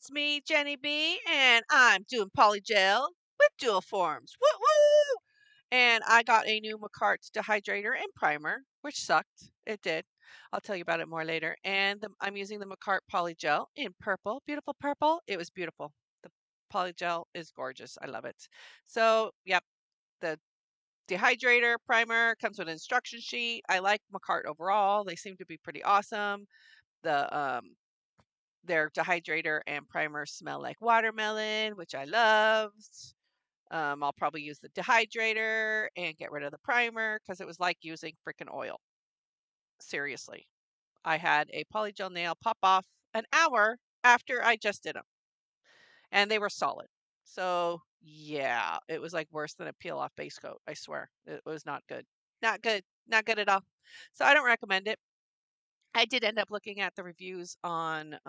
it's me, Jenny B, and I'm doing Polygel with dual forms. Woo woo! And I got a new McCart's Dehydrator and Primer, which sucked. It did. I'll tell you about it more later. And I'm using the McCart Polygel in purple, beautiful purple. It was beautiful. The Polygel is gorgeous. I love it. So, yep, the Dehydrator Primer comes with an instruction sheet. I like McCart overall. They seem to be pretty awesome. The Their dehydrator and primer smell like watermelon, which I loved. I'll probably use the dehydrator and get rid of the primer because it was like using freaking oil. Seriously. I had a polygel nail pop off an hour after I just did them, and they were solid. So, yeah, it was like worse than a peel off base coat. I swear. It was not good. Not good. Not good at all. So, I don't recommend it. I did end up looking at the reviews on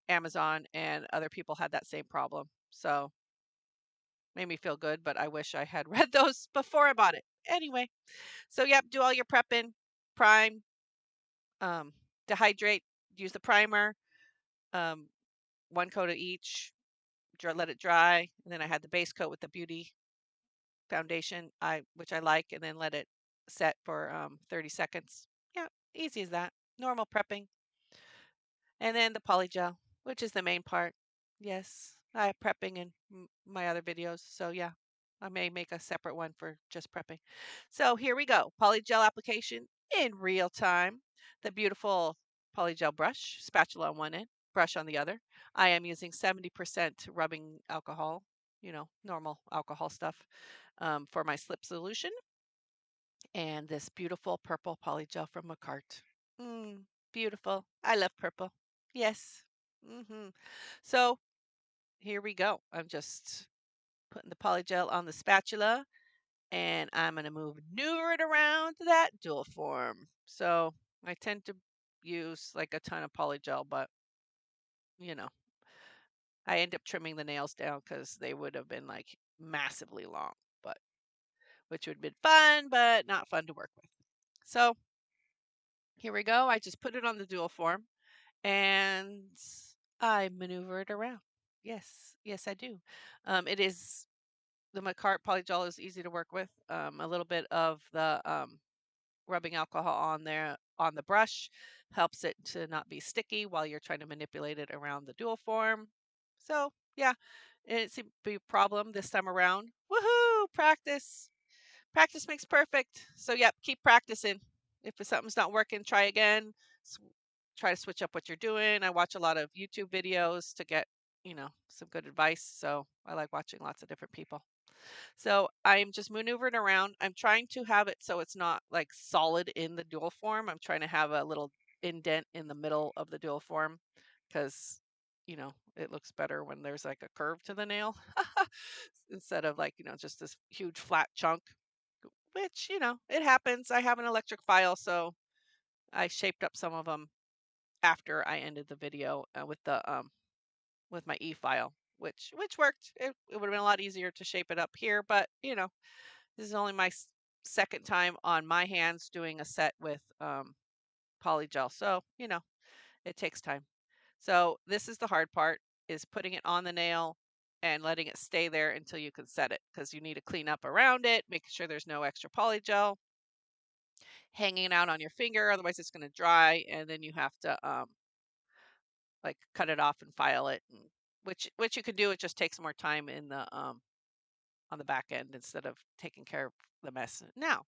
Amazon, and other people had that same problem. So made me feel good, but I wish I had read those before I bought it. Anyway, so yep, do all your prepping, prime, um, dehydrate, use the primer, um, one coat of each, let it dry, and then I had the base coat with the beauty foundation, which I like, and then let it set for 30 seconds. Yeah, easy as that. Normal prepping. And then the polygel, which is the main part. Yes, I have prepping in my other videos. So yeah, I may make a separate one for just prepping. So here we go. Polygel application in real time. The beautiful polygel brush, spatula on one end, brush on the other. I am using 70% rubbing alcohol, normal alcohol stuff for my slip solution. And this beautiful purple polygel from McCart. Beautiful. I love purple. Yes. So here we go. I'm just putting the polygel on the spatula, and I'm going to maneuver it around that dual form. So I tend to use like a ton of polygel, but you know, I end up trimming the nails down because they would have been like massively long, but which would have been fun, but not fun to work with. So here we go. I just put it on the dual form and I maneuver it around. Yes, yes, I do. It is the McCart polygel is easy to work with. A little bit of the rubbing alcohol on there on the brush helps it to not be sticky while you're trying to manipulate it around the dual form. So yeah, it seemed to be a problem this time around. Woohoo! Practice. Practice makes perfect. So, yep, keep practicing. If something's not working, try again. S- Try to switch up what you're doing. I watch a lot of YouTube videos to get, some good advice. So, I like watching lots of different people. So, I'm just maneuvering around. I'm trying to have it so it's not like solid in the dual form. I'm trying to have a little indent in the middle of the dual form because, it looks better when there's like a curve to the nail instead of like, just this huge flat chunk, which, it happens. I have an electric file, so I shaped up some of them after I ended the video with my e-file, which worked. It would have been a lot easier to shape it up here, but this is only my second time on my hands doing a set with polygel, so it takes time. So this is the hard part: is putting it on the nail and letting it stay there until you can set it, because you need to clean up around it, making sure there's no extra polygel hanging out on your finger, otherwise it's going to dry, and then you have to like cut it off and file it, and which you can do. It just takes more time in the on the back end instead of taking care of the mess now.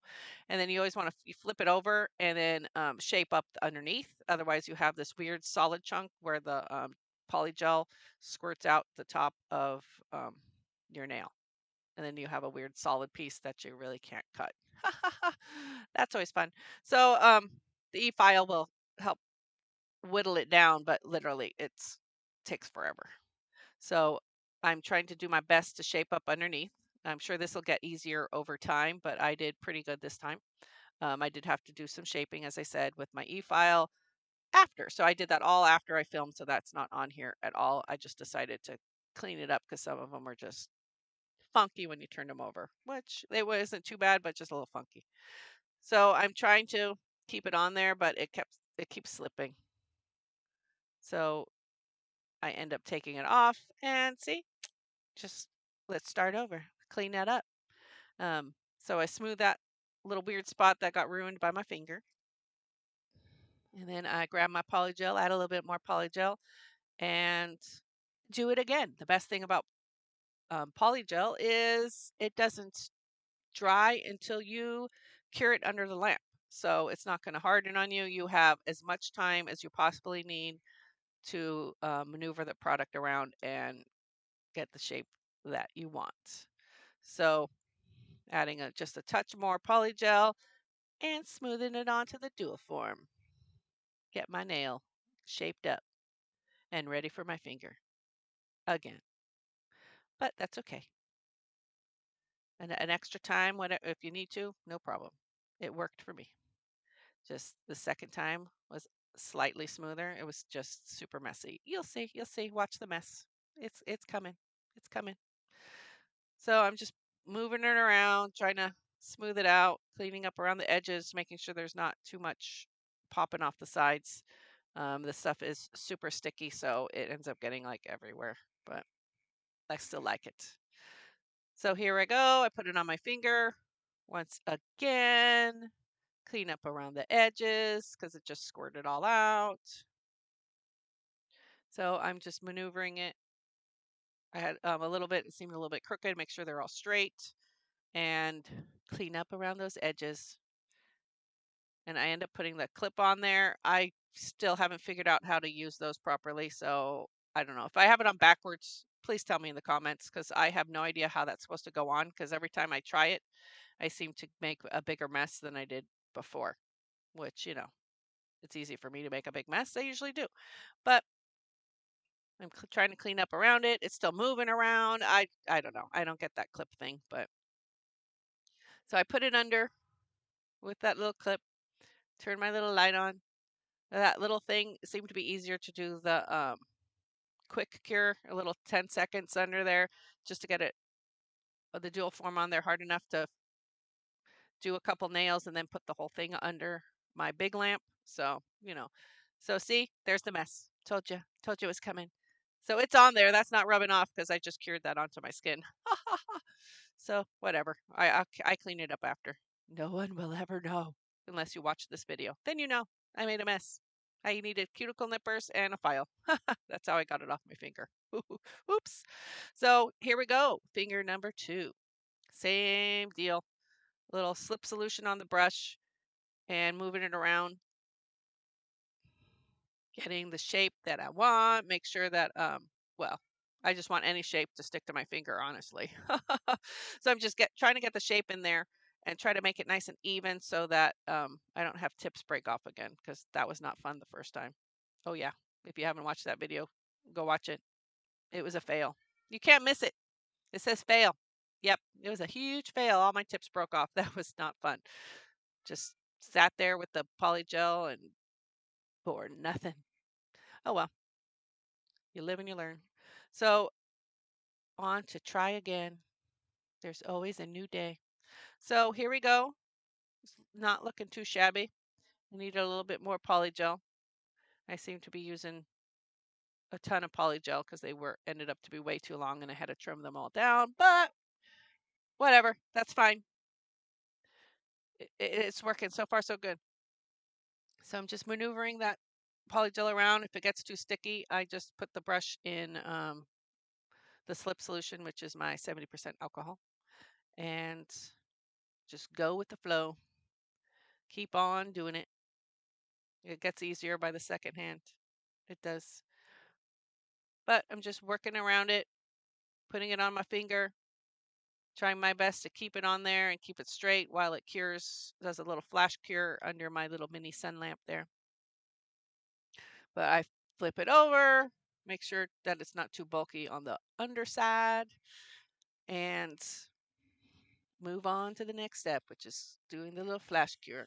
And then you always want to you flip it over and then shape up the underneath. Otherwise, you have this weird solid chunk where the polygel squirts out the top of your nail, and then you have a weird solid piece that you really can't cut. That's always fun. So the e-file will help whittle it down, but literally it's takes forever. So I'm trying to do my best to shape up underneath. I'm sure this will get easier over time, but I did pretty good this time. I did have to do some shaping, as I said, with my e-file after. So I did that all after I filmed, so that's not on here at all. I just decided to clean it up because some of them are just funky when you turn them over, which it wasn't too bad, but just a little funky. So I'm trying to keep it on there, but it keeps slipping. So I end up taking it off and see, just let's start over, clean that up. So I smooth that little weird spot that got ruined by my finger. And then I grab my polygel, add a little bit more polygel, and do it again. The best thing about polygel is it doesn't dry until you cure it under the lamp. So it's not going to harden on you. You have as much time as you possibly need to maneuver the product around and get the shape that you want. So adding just a touch more polygel and smoothing it onto the dual form. Get my nail shaped up and ready for my finger again. But that's okay. And an extra time, whatever, if you need to, no problem. It worked for me. Just the second time was slightly smoother. It was just super messy. You'll see. You'll see. Watch the mess. It's coming. It's coming. So I'm just moving it around, trying to smooth it out, cleaning up around the edges, making sure there's not too much popping off the sides. This stuff is super sticky, so it ends up getting like everywhere, but I still like it. So here I go. I put it on my finger once again, clean up around the edges because it just squirted all out. So I'm just maneuvering it. I had a little bit, it seemed a little bit crooked, make sure they're all straight and clean up around those edges. And I end up putting the clip on there. I still haven't figured out how to use those properly. So I don't know. If I have it on backwards, please tell me in the comments because I have no idea how that's supposed to go on because every time I try it, I seem to make a bigger mess than I did before, which, it's easy for me to make a big mess. I usually do. But I'm trying to clean up around it. It's still moving around. I don't know. I don't get that clip thing, but so I put it under with that little clip, turn my little light on. That little thing seemed to be easier to do the quick cure, a little 10 seconds under there just to get it the dual form on there hard enough to do a couple nails and then put the whole thing under my big lamp. So, So see, there's the mess. Told you it was coming. So it's on there. That's not rubbing off because I just cured that onto my skin. So whatever. I clean it up after. No one will ever know unless you watch this video. Then you know I made a mess. I needed cuticle nippers and a file. That's how I got it off my finger. Oops. So here we go. Finger number 2. Same deal. Little slip solution on the brush and moving it around, getting the shape that I want. Make sure that, well, I just want any shape to stick to my finger, honestly. So I'm just trying to get the shape in there and try to make it nice and even so that I don't have tips break off again because that was not fun the first time. Oh yeah, if you haven't watched that video, go watch it. It was a fail. You can't miss it. It says fail. Yep, it was a huge fail. All my tips broke off. That was not fun. Just sat there with the polygel and for nothing. Oh well, you live and you learn. So on to try again. There's always a new day. So here we go. It's not looking too shabby. I need a little bit more polygel. I seem to be using a ton of polygel because they were ended up to be way too long and I had to trim them all down. But whatever, that's fine. It's working so far, so good. So I'm just maneuvering that polygel around. If it gets too sticky, I just put the brush in the slip solution, which is my 70% alcohol, and just go with the flow. Keep on doing it. It gets easier by the second hand. It does. But I'm just working around it, putting it on my finger, trying my best to keep it on there and keep it straight while it cures. Does a little flash cure under my little mini sun lamp there. But I flip it over, make sure that it's not too bulky on the underside, and move on to the next step, which is doing the little flash cure.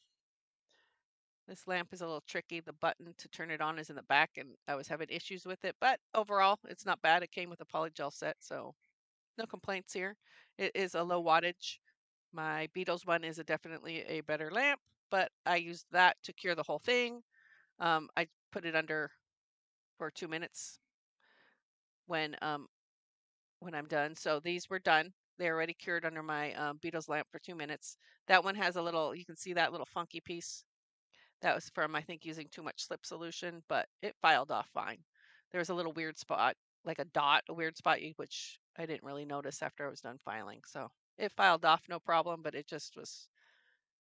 This lamp is a little tricky. The button to turn it on is in the back, and I was having issues with it. But overall, it's not bad. It came with a polygel set, so no complaints here. It is a low wattage. My Beatles one is definitely a better lamp, but I used that to cure the whole thing. I put it under for 2 minutes when I'm done. So these were done. They already cured under my Beatles lamp for 2 minutes. That one has a little, you can see that little funky piece. That was from, I think, using too much slip solution, but it filed off fine. There was a little weird spot, like a dot, a weird spot, which I didn't really notice after I was done filing. So it filed off no problem, but it just was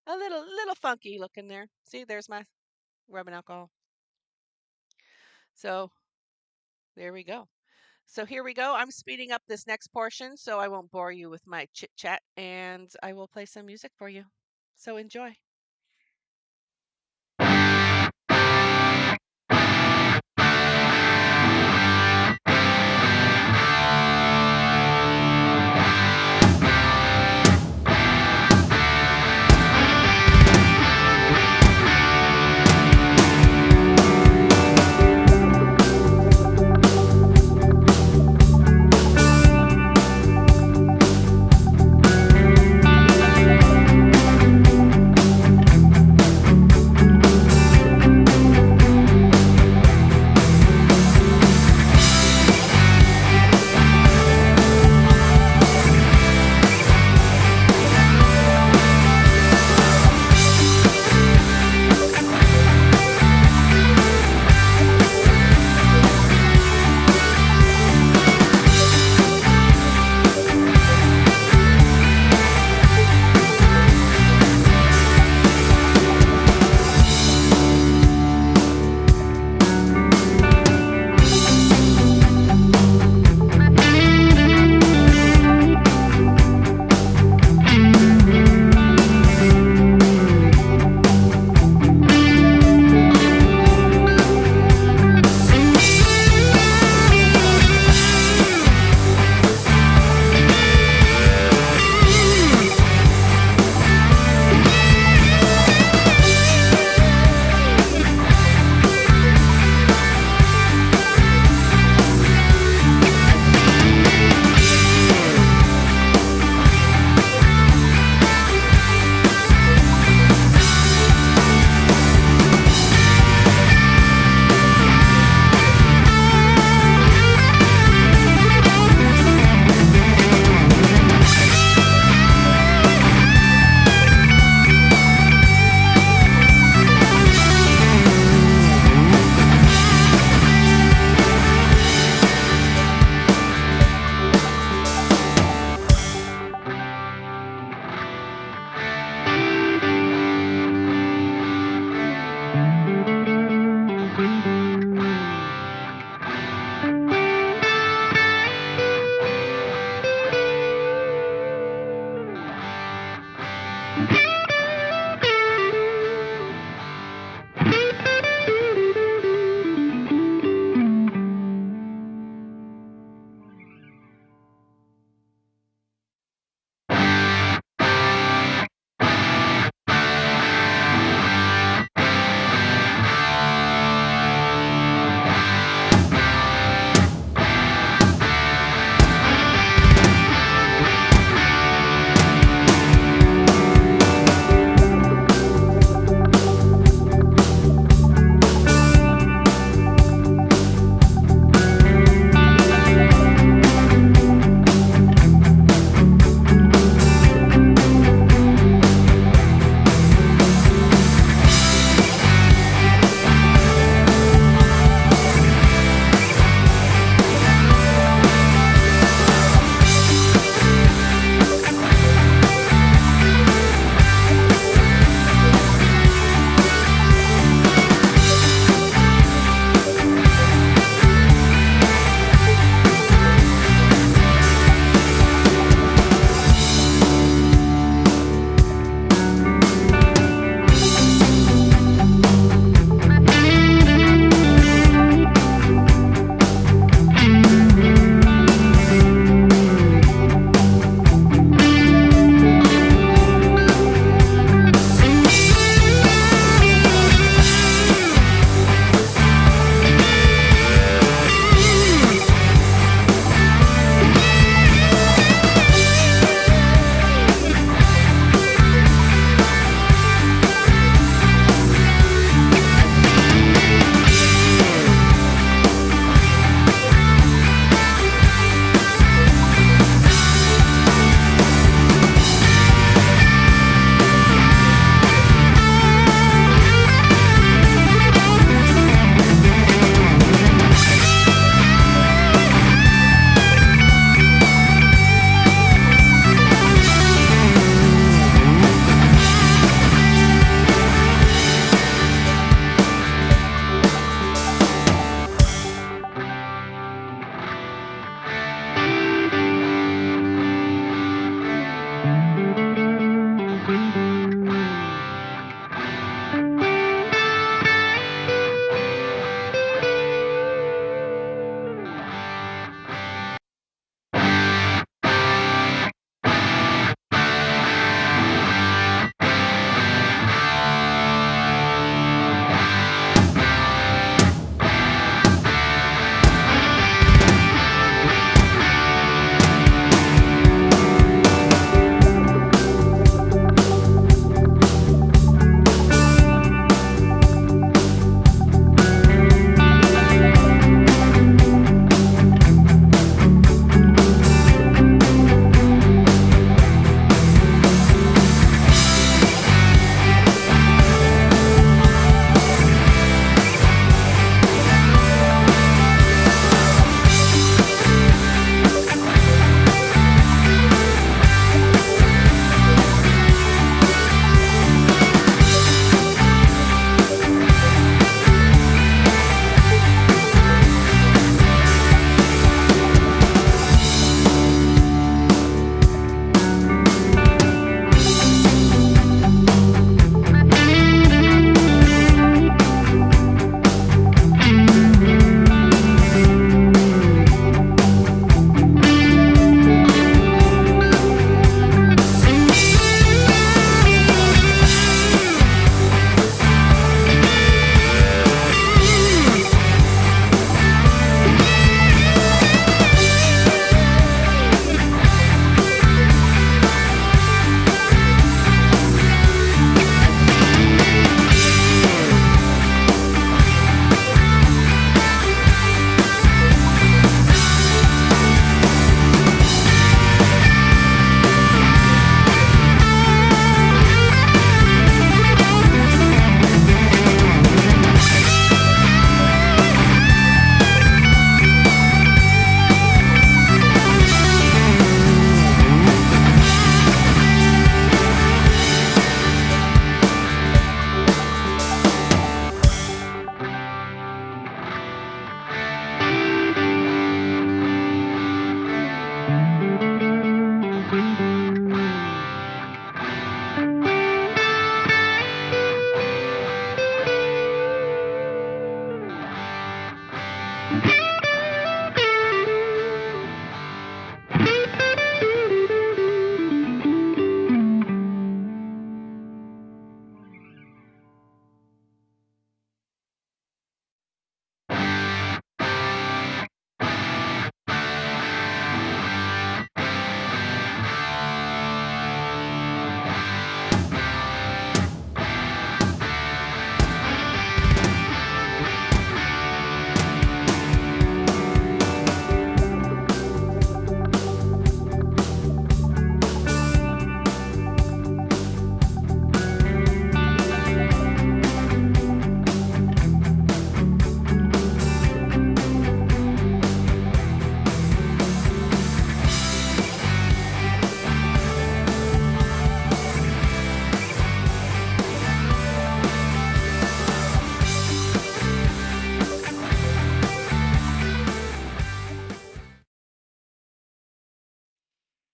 a little funky looking there. See, there's my rubbing alcohol. So there we go. So here we go. I'm speeding up this next portion so I won't bore you with my chit chat, and I will play some music for you. So enjoy.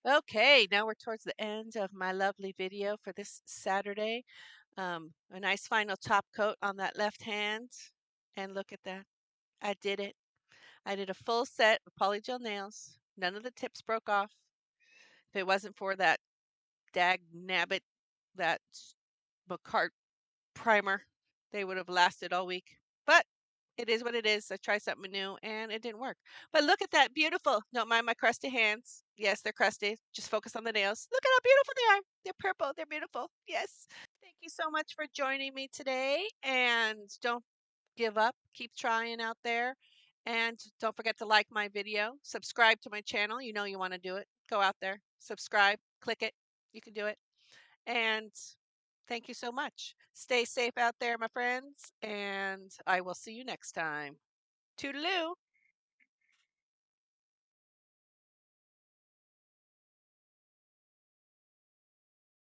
Okay, now we're towards the end of my lovely video for this Saturday. A nice final top coat on that left hand. And look at that. I did it. I did a full set of polygel nails. None of the tips broke off. If it wasn't for that dag nabbit, that Macart primer, they would have lasted all week. But it is what it is. I tried something new and it didn't work. But look at that. Beautiful. Don't mind my crusty hands. Yes, they're crusty. Just focus on the nails. Look at how beautiful they are. They're purple. They're beautiful. Yes. Thank you so much for joining me today. And don't give up. Keep trying out there. And don't forget to like my video. Subscribe to my channel. You know you want to do it. Go out there. Subscribe. Click it. You can do it. And thank you so much. Stay safe out there, my friends, and I will see you next time. Toodaloo.